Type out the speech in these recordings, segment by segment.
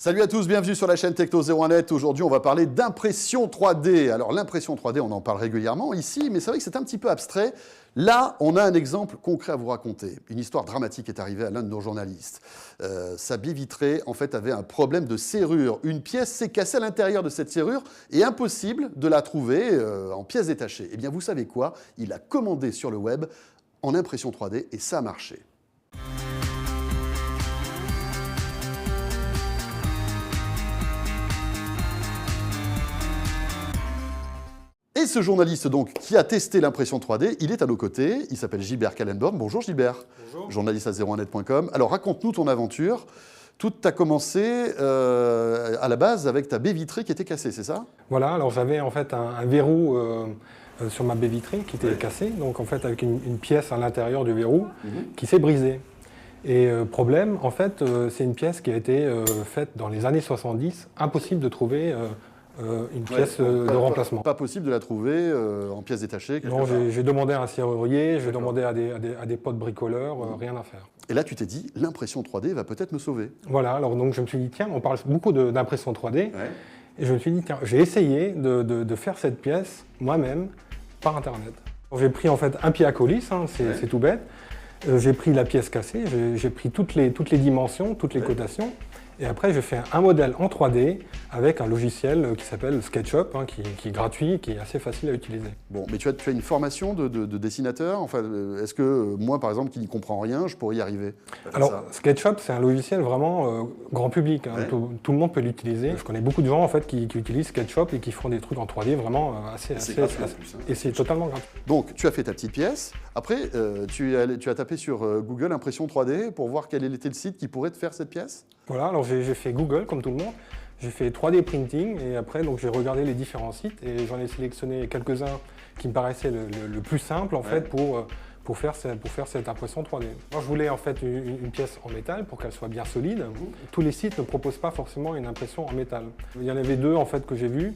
Salut à tous, bienvenue sur la chaîne Techno01net. Aujourd'hui, on va parler d'impression 3D. Alors, l'impression 3D, on en parle régulièrement ici, mais c'est vrai que c'est un petit peu abstrait. Là, on a un exemple concret à vous raconter. Une histoire dramatique est arrivée à l'un de nos journalistes. Sa baie vitrée, en fait, avait un problème de serrure. Une pièce s'est cassée à l'intérieur de cette serrure et impossible de la trouver en pièces détachées. Eh bien, vous savez quoi? Il a commandé sur le web en impression 3D et ça a marché. Et ce journaliste donc qui a testé l'impression 3D, il est à nos côtés, il s'appelle Gilbert Kallenborn. Bonjour Gilbert. Bonjour. Journaliste à 01net.com. Alors raconte-nous ton aventure. Tout a commencé à la base avec ta baie vitrée qui était cassée, c'est ça? Voilà, alors j'avais en fait un verrou sur ma baie vitrée qui était cassé, donc en fait avec une pièce à l'intérieur du verrou qui s'est brisée. Et problème, en fait, c'est une pièce qui a été faite dans les années 70, impossible de trouver une pièce de remplacement. Pas possible de la trouver en pièces détachées. Non, j'ai demandé à un serrurier, j'ai demandé à des potes bricoleurs, rien à faire. Et là, tu t'es dit, l'impression 3D va peut-être me sauver. Voilà, alors donc je me suis dit, tiens, on parle beaucoup d'impression 3D, et je me suis dit, tiens, j'ai essayé de faire cette pièce moi-même par Internet. J'ai pris en fait un pied à colis, hein, c'est tout bête. J'ai pris la pièce cassée, j'ai pris toutes les dimensions, toutes les cotations. Et après, je fais un modèle en 3D avec un logiciel qui s'appelle SketchUp, hein, qui est gratuit, qui est assez facile à utiliser. Bon, mais tu as une formation de dessinateur. Enfin, est-ce que moi, par exemple, qui n'y comprends rien, je pourrais y arriver? Alors, SketchUp, c'est un logiciel vraiment grand public. Hein, tout le monde peut l'utiliser. Je connais beaucoup de gens en fait qui utilisent SketchUp et qui font des trucs en 3D vraiment assez et c'est totalement gratuit. Donc, tu as fait ta petite pièce. Après, tu as tapé sur Google impression 3D pour voir quel était le site qui pourrait te faire cette pièce? Voilà, alors j'ai fait Google comme tout le monde, j'ai fait 3D printing et après donc j'ai regardé les différents sites et j'en ai sélectionné quelques-uns qui me paraissaient le plus simple en fait pour faire cette impression 3D. Moi je voulais en fait une pièce en métal pour qu'elle soit bien solide. Tous les sites ne proposent pas forcément une impression en métal. Il y en avait deux en fait que j'ai vus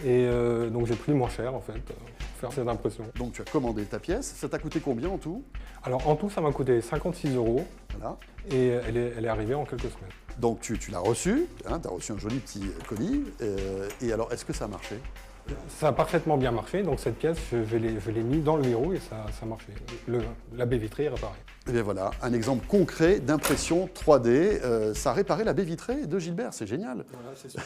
et donc j'ai pris le moins cher en fait pour faire cette impression. Donc tu as commandé ta pièce, ça t'a coûté combien en tout? Alors en tout ça m'a coûté 56 €. Voilà. Et elle est arrivée en quelques semaines. Donc tu l'as reçu, hein, tu as reçu un joli petit colis, et alors est-ce que ça a marché? Ça a parfaitement bien marché, donc cette pièce, je l'ai mis dans le verrou et ça a marché. La baie vitrée est réparée. Et bien voilà, un exemple concret d'impression 3D. Ça a réparé la baie vitrée de Gilbert, c'est génial. Voilà, c'est sûr.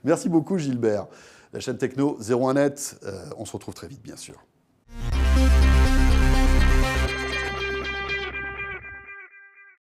Merci beaucoup Gilbert. La chaîne Techno 01net, on se retrouve très vite bien sûr.